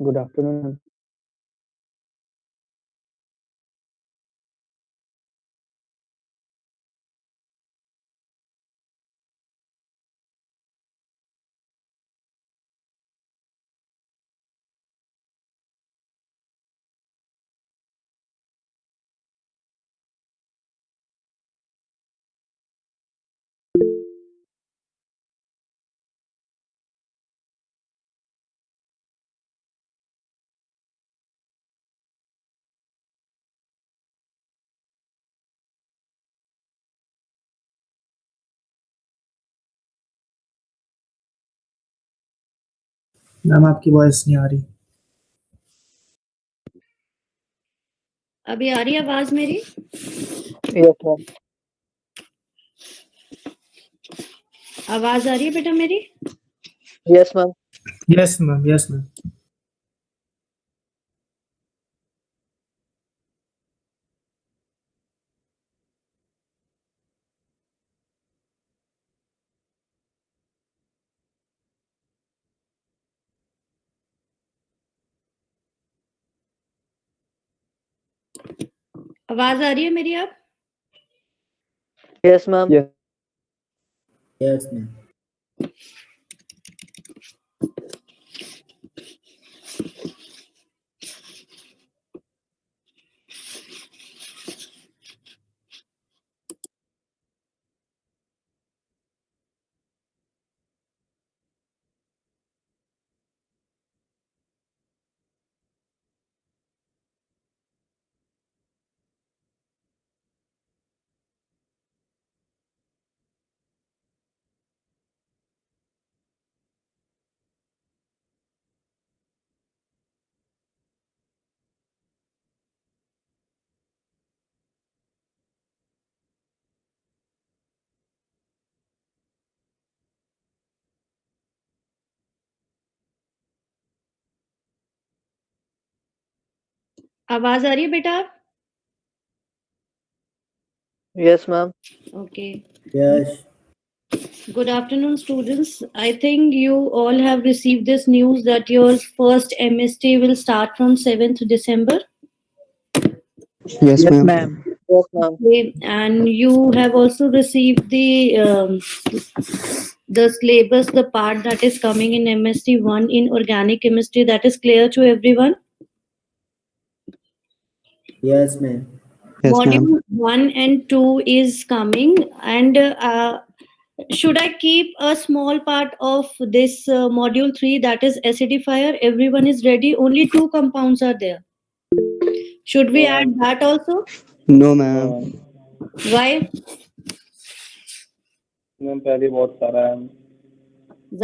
Good afternoon. Ma'am आपकी voice नहीं आ रही। अभी आ रही है आवाज मेरी? Yes, ma'am. आवाज आ रही है बेटा मेरी? Yes, ma'am. Yes ma'am, yes ma'am. आवाज आ रही है मेरी अब? Yes, ma'am. Yes. Yes ma'am. आवाज आ रही है बेटा? Yes, ma'am. Okay. Yes. Good afternoon, students. I think you all have received this news that your first MST will start from 7th December. Yes, ma'am. Yes, ma'am. Okay, and you have also received the syllabus, the part that is coming in MST 1 in organic chemistry. That is clear to everyone. Yes ma'am. Yes, ma'am. Module 1 and 2 is coming, and should I keep a small part of this module 3, that is acidifier? Everyone is ready, only 2 compounds are there. Should we add that also? No, ma'am. Why? Ma'am पहले बहुत सारा है।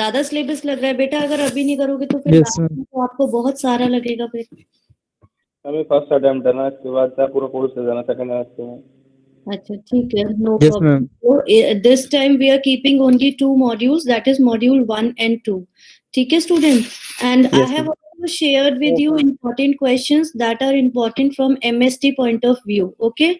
ज्यादा syllabus लग रहा है बेटा, अगर अभी नहीं करोगे तो फिर Yes, लास्ट ma'am. में तो आपको बहुत सारा लगेगा फिर। हमें फर्स्ट अटेम्प्ट है ना, इसके बाद क्या पूरा कोर्स हो जाना सेकंड सेमेस्टर में। अच्छा ठीक है, no Yes, problem. ma'am. So this time we are keeping only 2 modules, that is module 1 and 2. ठीक है student? And I Yes, have ma'am. also shared with Yes, you ma'am. important questions that are important from MST point of view. Okay?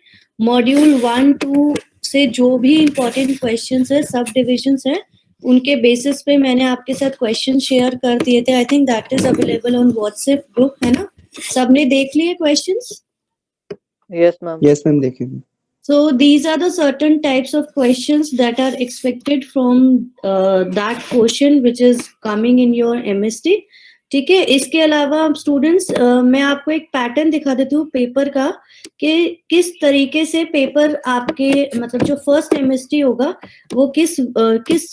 Module 1 2 से जो भी important questions है, सब divisions है, उनके basis पे मैंने आपके साथ question share कर दिए थे। I think that is available on WhatsApp group, है ना? सबने देख लिए questions? Yes, ma'am. Yes, ma'am. देखिए। So these are the certain types of questions that are expected from that question which is coming in your MST. ठीक है, इसके अलावा स्टूडेंट्स मैं आपको एक पैटर्न दिखा देती हूँ पेपर का, कि किस तरीके से पेपर आपके मतलब जो फर्स्ट MST होगा वो किस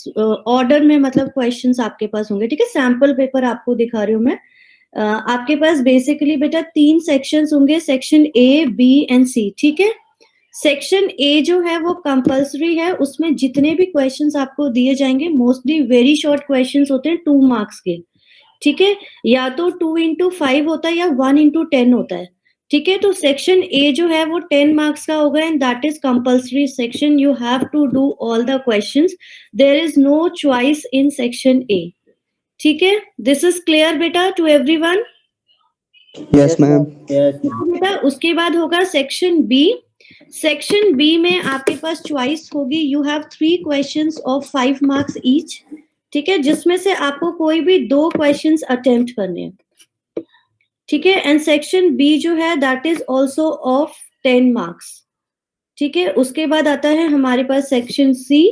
ऑर्डर में मतलब क्वेश्चंस आपके पास होंगे। ठीक है, सैंपल पेपर आपको दिखा रही हूँ मैं। आपके पास बेसिकली बेटा 3 सेक्शंस होंगे, section A, B and C। ठीक है, सेक्शन ए जो है वो कंपल्सरी है, उसमें जितने भी क्वेश्चंस आपको दिए जाएंगे मोस्टली वेरी शॉर्ट क्वेश्चंस होते हैं 2 मार्क्स के। ठीक है, या तो 2 into 5 होता है या 1 into 10 होता है। ठीक है, तो सेक्शन ए जो है वो 10 मार्क्स का होगा and that is compulsory section, you have to do all the questions, there is no choice in section A. ठीक है, दिस इज क्लियर बेटा to everyone? Yes, ma'am. Yes बेटा उसके बाद होगा सेक्शन बी। सेक्शन बी में आपके पास choice होगी, you have 3 questions of 5 marks each. ठीक है, जिसमें से आपको कोई भी 2 क्वेश्चंस अटेम्प्ट करने हैं। ठीक है. एंड सेक्शन बी जो है that is also of 10 marks. ठीक है. उसके बाद आता है हमारे पास सेक्शन सी.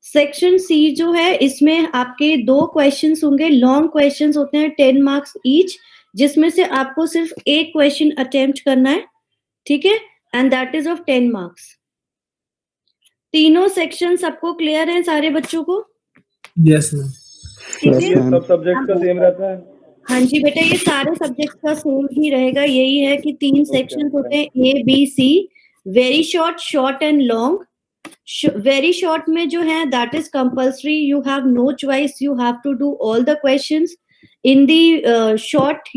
सेक्शन सी जो है इसमें आपके 2 क्वेश्चंस होंगे. लॉन्ग क्वेश्चंस होते हैं 10 मार्क्स ईच, जिसमें से आपको सिर्फ एक क्वेश्चन अटेम्प्ट करना है. ठीक है. And that is of 10 marks. तीनों सेक्शन सबको क्लियर हैं सारे बच्चों को? Yes, ma'am. ठीक Yes, है. ये ma'am. सब सब्जेक्ट का सेम रहता है? हाँ जी बेटा, ये सारे सब्जेक्ट का सेम ही रहेगा. यही है कि 3 सेक्शन होते हैं A B C. Very short, short and long. Very short में जो है that is compulsory. You have no choice. You have to do all the questions. In the short,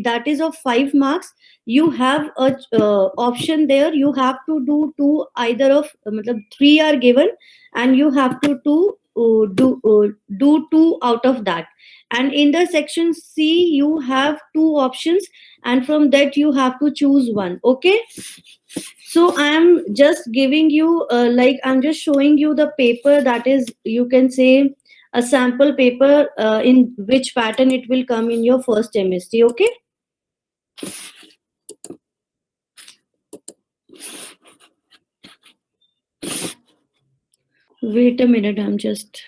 that is of 5 marks. You have a option there. You have to do 2, either of 3 are given, and you have to do 2 out of that. And in the section C, you have 2 options, and from that you have to choose one. Okay. So I am just giving you I'm just showing you the paper, that is, you can say, a sample paper in which pattern it will come in your first MST. Okay. Wait a minute, I'm just.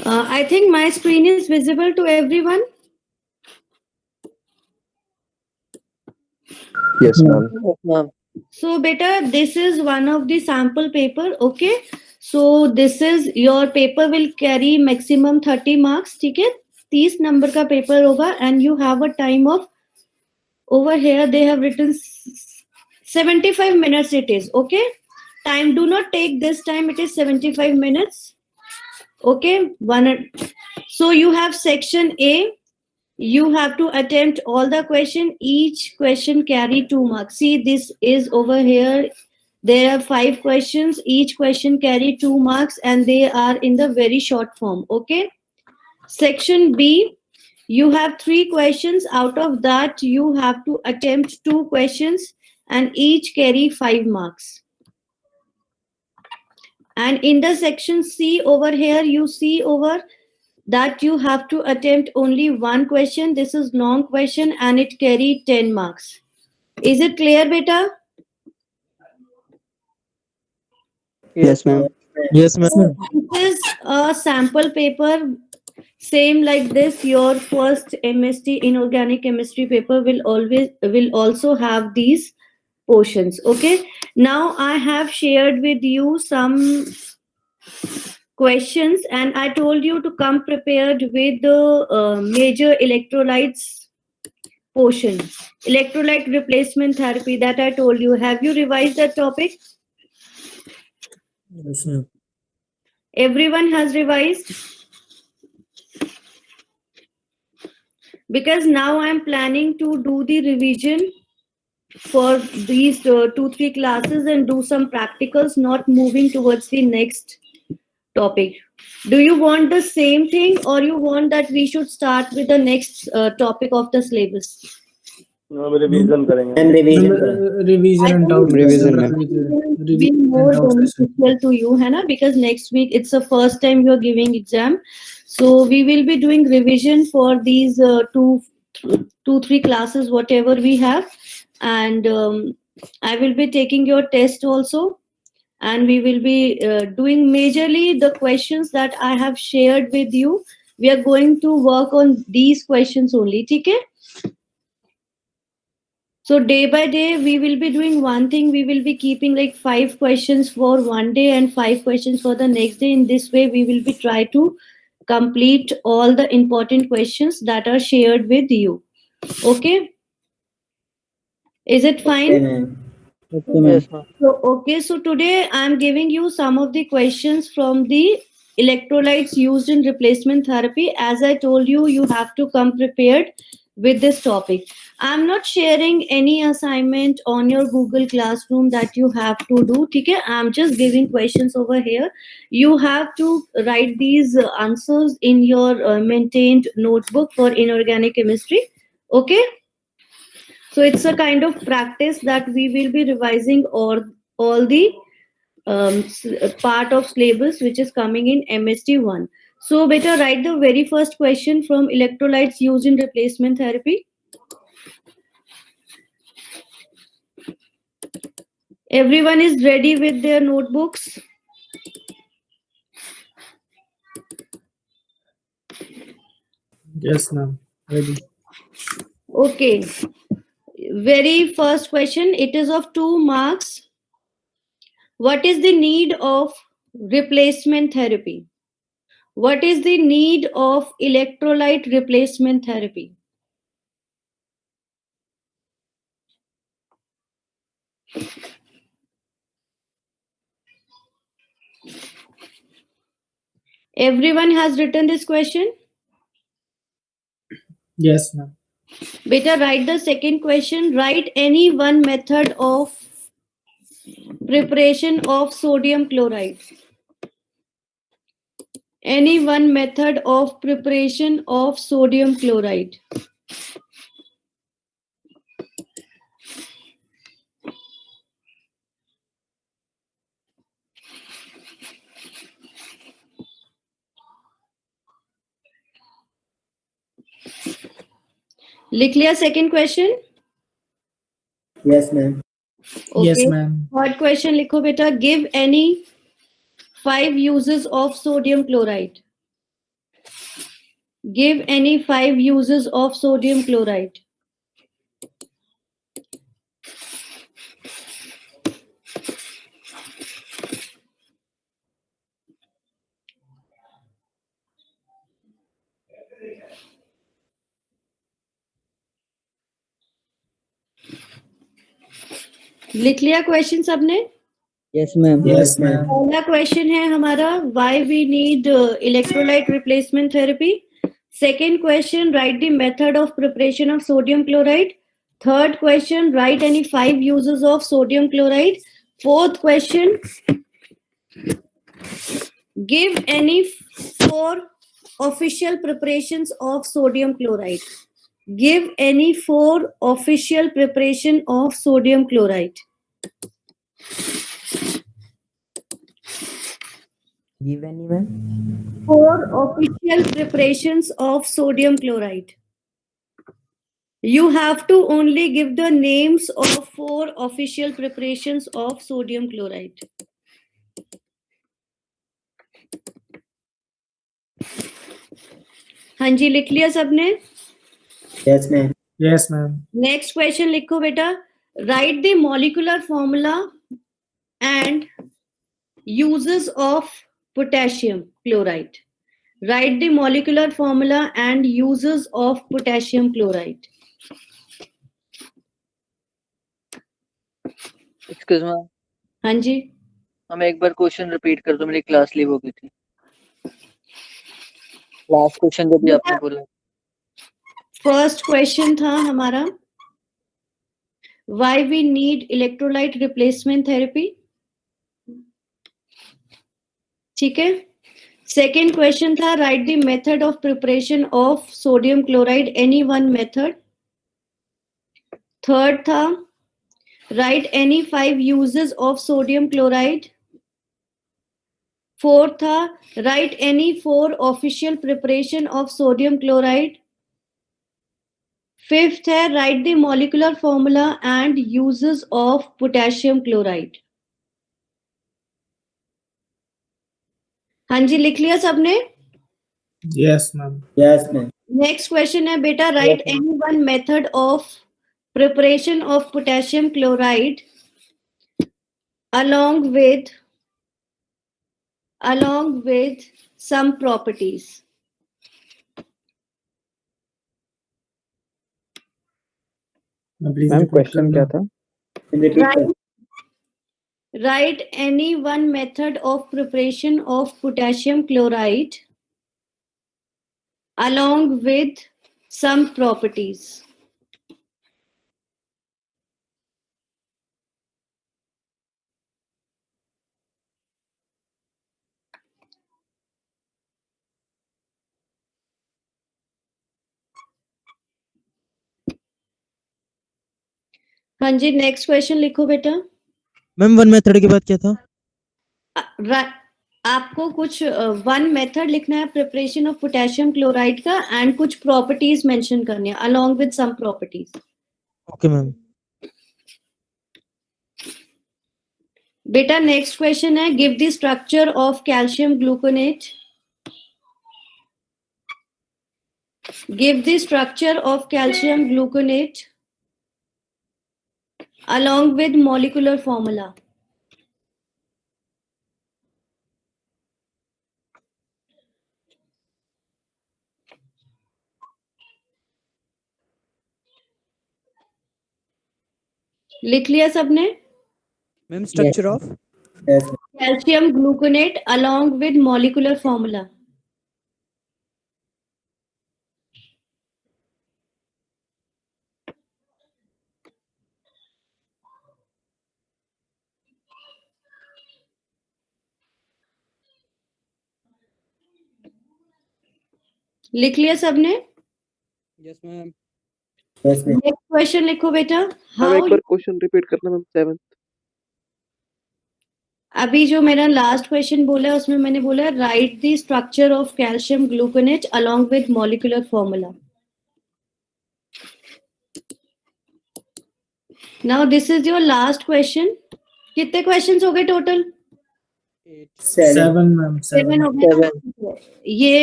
I think my screen is visible to everyone. Yes, ma'am. So beta, this is one of the sample paper. Okay. So this is your paper will carry maximum 30 marks. ठीक है. 30 number का paper होगा, and you have a time of, over here they have written 75 minutes it is. Okay. Time, do not take this time. It is 75 minutes. Okay. So you have section A. You have to attempt all the question. Each question carry 2 marks. See, this is over here. There are 5 questions. Each question carry 2 marks, and they are in the very short form. Okay. Section B, you have 3 questions. Out of that, you have to attempt 2 questions, and each carry 5 marks. And in the section C over here, you see over that you have to attempt only 1 question. This is long question, and it carry 10 marks. Is it clear, beta? Yes, ma'am. Yes, ma'am. This is a sample paper, same like this. Your first MST inorganic chemistry paper will also have these portions. Okay. Now I have shared with you some questions, and I told you to come prepared with the major electrolytes portion. Electrolyte replacement therapy that I told you. Have you revised that topic? Yes, ma'am. Everyone has revised? Because now I am planning to do the revision for these 2-3 classes and do some practicals, not moving towards the next topic. Do you want the same thing, or you want that we should start with the next topic of the syllabus? हम revision करेंगे. And revision and doubt. Revision, ma'am. Be more beneficial to you, है ना? Because next week it's the first time you are giving exam, so we will be doing revision for these 2-3 classes, whatever we have, and I will be taking your test also, and we will be doing majorly the questions that I have shared with you. We are going to work on these questions only. ठीक है? So day by day, we will be doing one thing. We will be keeping like 5 questions for one day and 5 questions for the next day. In this way, we will be try to complete all the important questions that are shared with you. Okay? Is it fine? Okay, ma'am. Okay, ma'am. So today I am giving you some of the questions from the electrolytes used in replacement therapy. As I told you, you have to come prepared with this topic. I'm not sharing any assignment on your Google Classroom that you have to do. Okay? I'm just giving questions over here. You have to write these answers in your maintained notebook for inorganic chemistry. Okay? So it's a kind of practice that we will be revising all the part of syllabus which is coming in MST1. So better write the very first question from electrolytes used in replacement therapy. Everyone is ready with their notebooks? Yes, ma'am. Ready. Okay. Very first question, it is of 2 marks. What is the need of replacement therapy? What is the need of electrolyte replacement therapy? Everyone has written this question? Yes, ma'am. Better write the second question. Write any one method of preparation of sodium chloride. Any one method of preparation of sodium chloride. लिख लिया second question? Yes, ma'am. Okay. Yes, ma'am. Third question लिखो बेटा. Give any 5 uses of sodium chloride. Give any 5 uses of sodium chloride. लिख लिया question सबने? Yes, ma'am. Yes, ma'am. पहला question है हमारा, why we need electrolyte replacement therapy. Second question, write the method of preparation of sodium chloride. Third question, write any 5 uses of sodium chloride. Fourth question, give any 4 official preparations of sodium chloride. Give any 4 official preparation of sodium chloride. Give any, ma'am. 4 official preparations of sodium chloride. You have to only give the names of 4 official preparations of sodium chloride. हाँ जी, लिख लिया सबने? Yes, ma'am. Yes, ma'am. Next question लिखो बेटा. Right the molecular formula and uses of potassium chloride. Write the molecular formula and uses of potassium chloride. Excuse me. हाँ जी. हम एक बार क्वेश्चन रिपीट कर दो, मेरी क्लास लीव हो गई थी. लास्ट क्वेश्चन जो भी आपने बोला. फर्स्ट क्वेश्चन था हमारा, why we need electrolyte replacement therapy. ठीक है. सेकेंड क्वेश्चन था, write the method of preparation of sodium chloride, any one method. Third था, write any 5 uses of sodium chloride. Fourth था, write any 4 official preparation of sodium chloride. Fifth है, write the molecular formula and uses of potassium chloride. हाँ जी, लिख लिया सबने? Yes, ma'am. Yes, ma'am. Next question है बेटा, right any one method of preparation of potassium chloride along with some properties. Please repeat question क्या करना. था? Write any one method of preparation of potassium chloride along with some properties. हाँ जी, next question लिखो बेटा। Ma'am one method के बाद क्या था? आपको कुछ वन मेथड लिखना है प्रिपरेशन ऑफ पोटेशियम क्लोराइड का, एंड कुछ प्रॉपर्टीज मेंशन करनी है along with some properties. Okay ma'am. बेटा नेक्स्ट क्वेश्चन है, give the structure of calcium gluconate. Give the structure of calcium gluconate along with molecular formula. लिख लिया सबने? Ma'am structure of calcium gluconate along with molecular formula. लिख लिया सबने? Yes ma'am. Next question लिखो बेटा। Ma'am एक हाउ, बार क्वेश्चन रिपीट करना मैम 7th। अभी जो मेरा लास्ट क्वेश्चन बोला है उसमें मैंने बोला right the structure of calcium gluconate along with molecular formula. Now this is your last question. कितने क्वेश्चंस हो गए टोटल? 7 मैम, 7 हो गए। ये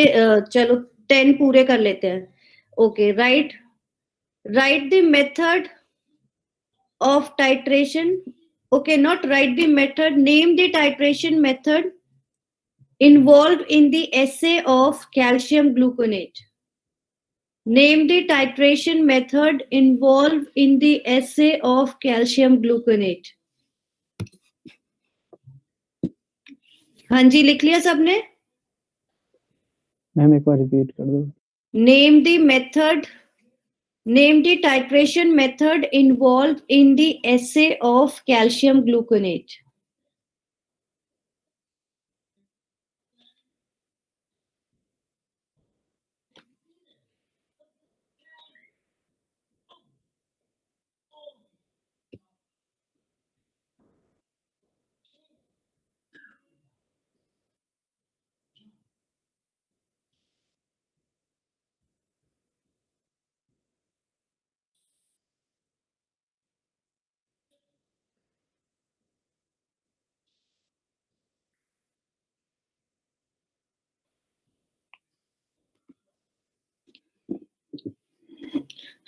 चलो 10 पूरे कर लेते हैं। Okay, right the method of titration. Okay, not right the method, name the titration method involved in the assay of calcium gluconate. Name the titration method involved in the assay of calcium gluconate. हाँ जी, लिख लिया सबने? Ma'am एक बार repeat कर दो। Name the method, name the titration method involved in the assay of calcium gluconate.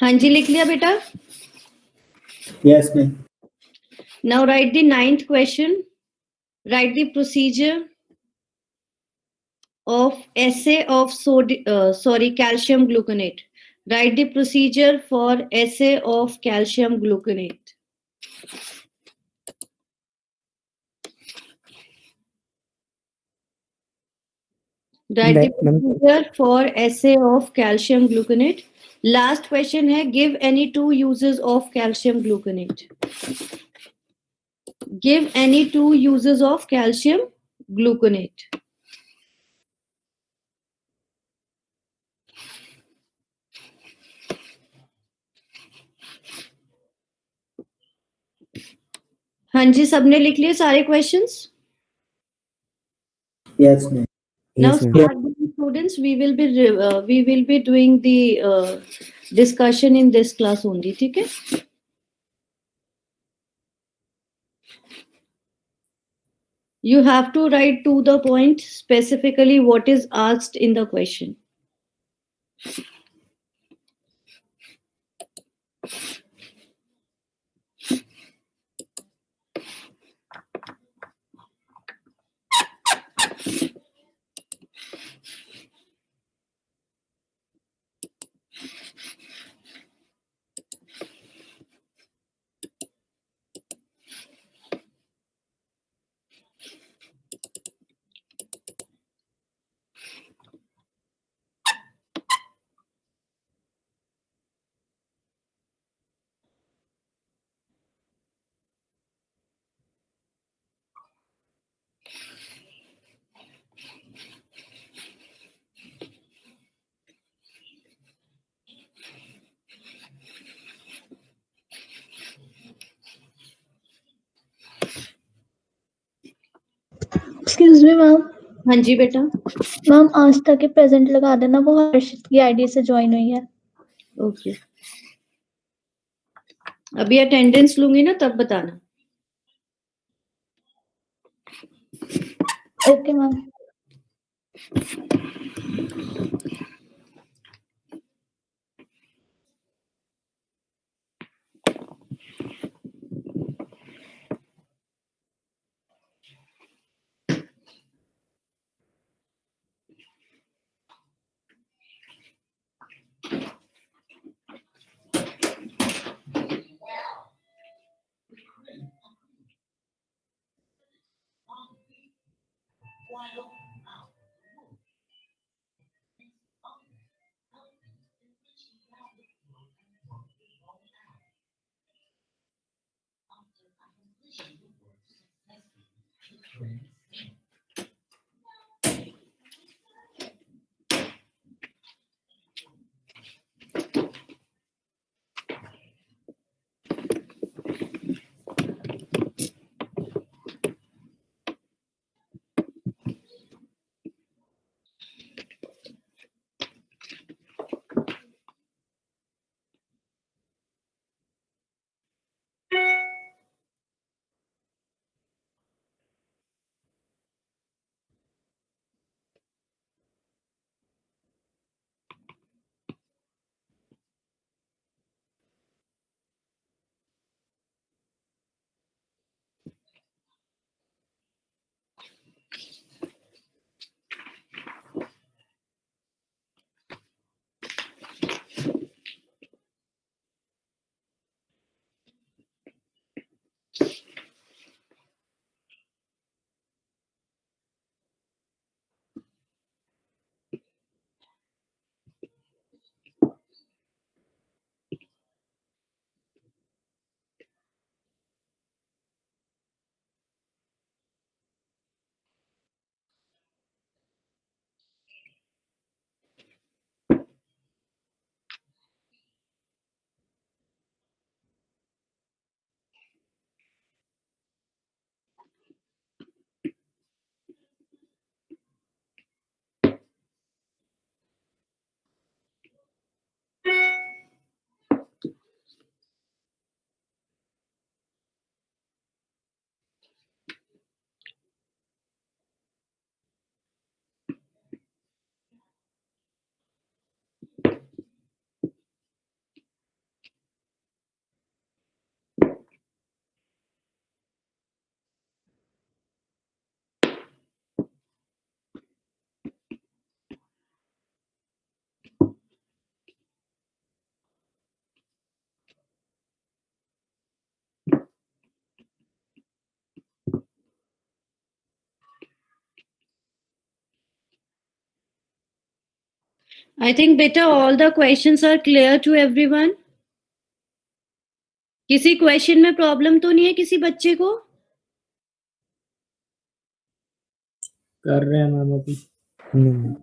हाँ जी, लिख लिया बेटा? Yes ma'am. Now write the 9th question. Write the procedure of assay of calcium gluconate. Write the procedure for assay of calcium gluconate. Write the procedure for assay of calcium gluconate. Last question है, give any 2 uses of calcium gluconate. Give any 2 uses of calcium gluconate. हाँ जी, सबने लिख लिए सारे questions? Yes ma'am. Now start with students. We will be doing the discussion in this class only. ठीक है? You have to write to the point specifically what is asked in the question. Excuse me ma'am. हाँ जी बेटा। Ma'am आस्था के present लगा देना, वो हर्षित की ID से ज्वाइन हुई है। ओके, अभी अटेंडेंस लूंगी ना तब बताना। Okay ma'am. I think beta all the questions are clear to everyone. किसी क्वेश्चन में प्रॉब्लम तो नहीं है किसी बच्चे को? कर रहे हैं मैम अभी। नहीं